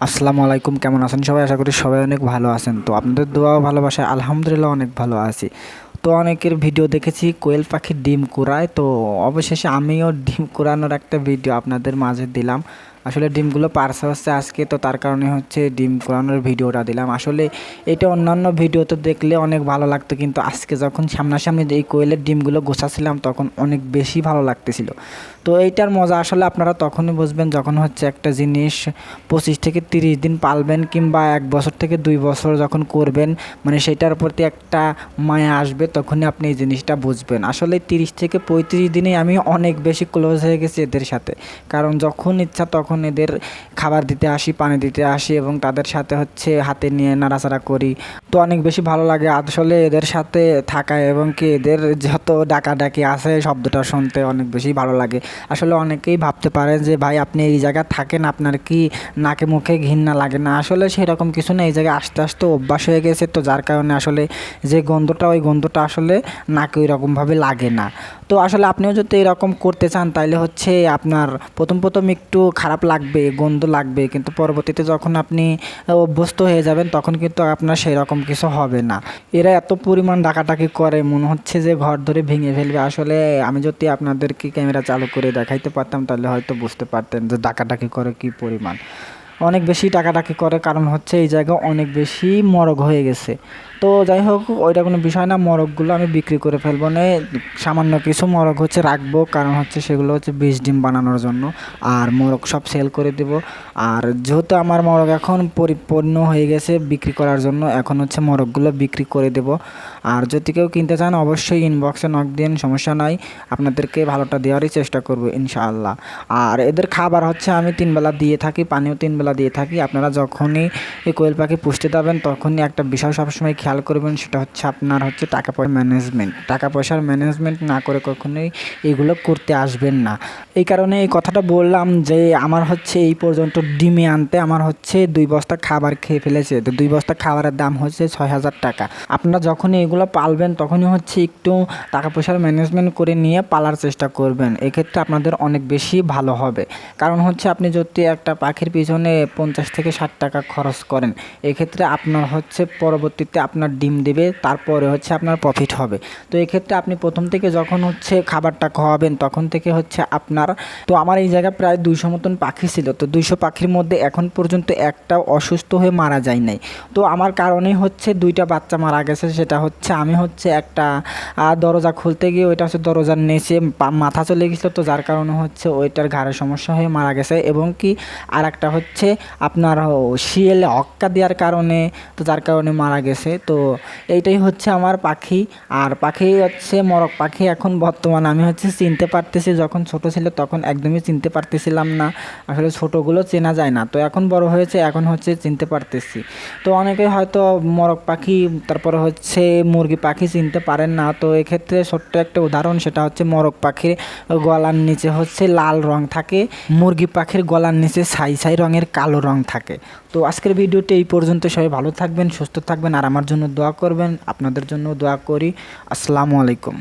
আসসালামু আলাইকুম, কেমন আছেন সবাই? আশা করি সবাই অনেক ভালো আছেন। তো আপনাদের দোয়া ও ভালোবাসায় আলহামদুলিল্লাহ অনেক ভালো আছি। তো অনেকের ভিডিও দেখেছি কোয়েল পাখির ডিম কুড়ায়, তো অবশেষে আমিও ডিম কুড়ানোর একটা ভিডিও আপনাদের মাঝে দিলাম। আসলে ডিমগুলো পারসে হচ্ছে আজকে, তো তার কারণে হচ্ছে ডিম কুড়ানোর ভিডিওটা দিলাম। আসলে এটা অন্যান্য ভিডিওতে দেখলে অনেক ভালো লাগতো, কিন্তু আজকে যখন সামনাসামনি এই কোয়েলের ডিমগুলো গোছাচ্ছিলাম তখন অনেক বেশি ভালো লাগতেছিল। তো এইটার মজা আসলে আপনারা তখনই বুঝবেন যখন হচ্ছে একটা জিনিস 25 থেকে 30 দিন পালবেন, কিংবা 1 বছর থেকে 2 বছর যখন করবেন, মানে সেটার প্রতি একটা মায়া আসবে, তখনই আপনি এই জিনিসটা বুঝবেন। আসলে 30 থেকে 35 দিনে আমি অনেক বেশি ক্লোজ হয়ে গেছি এদের সাথে, কারণ যখন ইচ্ছা তখন এদের খাবার দিতে আসি, পানি দিতে আসি এবং তাদের সাথে হচ্ছে হাতে নিয়ে নাড়াচাড়া করি। তো অনেক বেশি ভালো লাগে আসলে এদের সাথে থাকা, এবং কি এদের যত ডাকাডাকি আছে শব্দটা শুনতে অনেক বেশি ভালো লাগে। আসলে অনেকেই ভাবতে পারেন যে ভাই আপনি এই জায়গায় থাকেন, আপনার কি নাকে মুখে ঘৃণা লাগে না? আসলে সেরকম কিছু না, এই জায়গায় আস্তে আস্তে অভ্যাস হয়ে গেছে, তো যার কারণে আসলে যে গন্ধটা, ওই গন্ধটা আসলে নাকে ওই রকমভাবে লাগে না। তো আসলে আপনিও যদি এরকম করতে চান তাইলে হচ্ছে আপনার প্রথম একটু খারাপ লাগবে, গন্ধ লাগবে, কিন্তু পরবর্তীতে যখন আপনি অভ্যস্ত হয়ে যাবেন তখন কিন্তু আপনার সেই রকম কিছু হবে না। এরা এত পরিমাণ ডাকাডাকি করে মনে হচ্ছে যে ঘর ধরে ভেঙে ফেলবে। আসলে আমি যদি আপনাদেরকে ক্যামেরা চালু করে দেখাইতে পারতাম তাহলে হয়তো বুঝতে পারতেন যে ডাকাডাকি করে কী পরিমাণ। অনেক বেশি ডাকাডাকি করে, কারণ হচ্ছে এই জায়গা অনেক বেশি মরগ হয়ে গেছে। তো যাই হোক, ওইটা কোনো বিষয় না, মরগগুলো আমি বিক্রি করে ফেলবো না, সামান্য কিছু মরগ হচ্ছে রাখবো, কারণ হচ্ছে সেগুলো হচ্ছে বীজ ডিম বানানোর জন্য, আর মরগ সব সেল করে দেব। আর যেহেতু আমার মরগ এখন পরিপূর্ণ হয়ে গেছে বিক্রি করার জন্য, এখন হচ্ছে মরগগুলো বিক্রি করে দেব। আর যদি কেউ কিনতে চান অবশ্যই ইনবক্সে নক দিন, সমস্যা নাই, আপনাদেরকে ভালোটা দেওয়ারই চেষ্টা করব ইনশাআল্লাহ। আর এদের খাবার হচ্ছে আমি 3 বেলা দিয়ে থাকি, পানিও 3 বেলা দিয়ে থাকি। আপনারা যখনই এই কোয়েল পাখি পুষতে যাবেন তখনই একটা বিষয় সবসময় খেয়াল করবেন, সেটা হচ্ছে আপনার হচ্ছে টাকা পয়সার ম্যানেজমেন্ট না করে কখনোই এগুলো করতে আসবেন না। এই কারণে এই কথাটা বললাম যে আমার হচ্ছে এই পর্যন্ত ডিমে আনতে আমার হচ্ছে 2 বস্তা খাবার খেয়ে ফেলেছে। তো 2 বস্তা খাবারের দাম হচ্ছে 6,000 টাকা। আপনারা যখনই এগুলো পালবেন তখনই হচ্ছে একটু টাকা পয়সার ম্যানেজমেন্ট করে নিয়ে পালার চেষ্টা করবেন, এক্ষেত্রে আপনাদের অনেক বেশি ভালো হবে। কারণ হচ্ছে আপনি যদি একটা পাখির পিছনে 50 থেকে 60 টাকা খরচ করেন, এক্ষেত্রে আপনার হচ্ছে পরবর্তীতে আপনার ডিম দেবে, তারপরে হচ্ছে আপনার প্রফিট হবে। তো এক্ষেত্রে আপনি প্রথম থেকে যখন হচ্ছে খাবারটা খাওয়াবেন তখন থেকে হচ্ছে আপনার, তো আমার এই জায়গায় প্রায় 200 মতন পাখি ছিল, তো 200 পাখির মধ্যে এখন পর্যন্ত একটাও অসুস্থ হয়ে মারা যায় নাই। তো আমার কারণেই হচ্ছে 2টা বাচ্চা মারা গেছে, সেটা হচ্ছে আমি হচ্ছে একটা দরজা খুলতে গিয়ে ওইটা হচ্ছে দরজার নিচে মাথা চলে গেছিলো, তো যার কারণে হচ্ছে ওইটার ঘাড়ে সমস্যা হয়ে মারা গেছে। এবং কি আর একটা হচ্ছে আপনার শিয়ালে হক্কা দেওয়ার কারণে, তো যার কারণে মারা গেছে। তো এইটাই হচ্ছে আমার পাখি। আর পাখি হচ্ছে মরক পাখি এখন বর্তমানে আমি হচ্ছে চিনতে পারতেছি, যখন ছোট ছিল তখন একদমই চিনতে পারতেছিলাম না, আসলে ছোটোগুলো চেনা যায় না। তো এখন বড় হয়েছে, এখন হচ্ছে চিনতে পারতেছি। তো অনেকে হয়তো মরক পাখি তারপরে হচ্ছে মুরগি পাখি চিনতে পারেন না। তো এক্ষেত্রে ছোট্ট একটা উদাহরণ, সেটা হচ্ছে মরক পাখির গলার নিচে হচ্ছে লাল রং থাকে, মুরগি পাখির গলার নিচে ছাই রঙের কালো রং থাকে। তো আজকের ভিডিওটি এই পর্যন্ত, সবাই ভালো থাকবেন, সুস্থ থাকবেন, আর আমার জন্য দোয়া করবেন, আপনাদের জন্য দোয়া করি। আসসালামু আলাইকুম।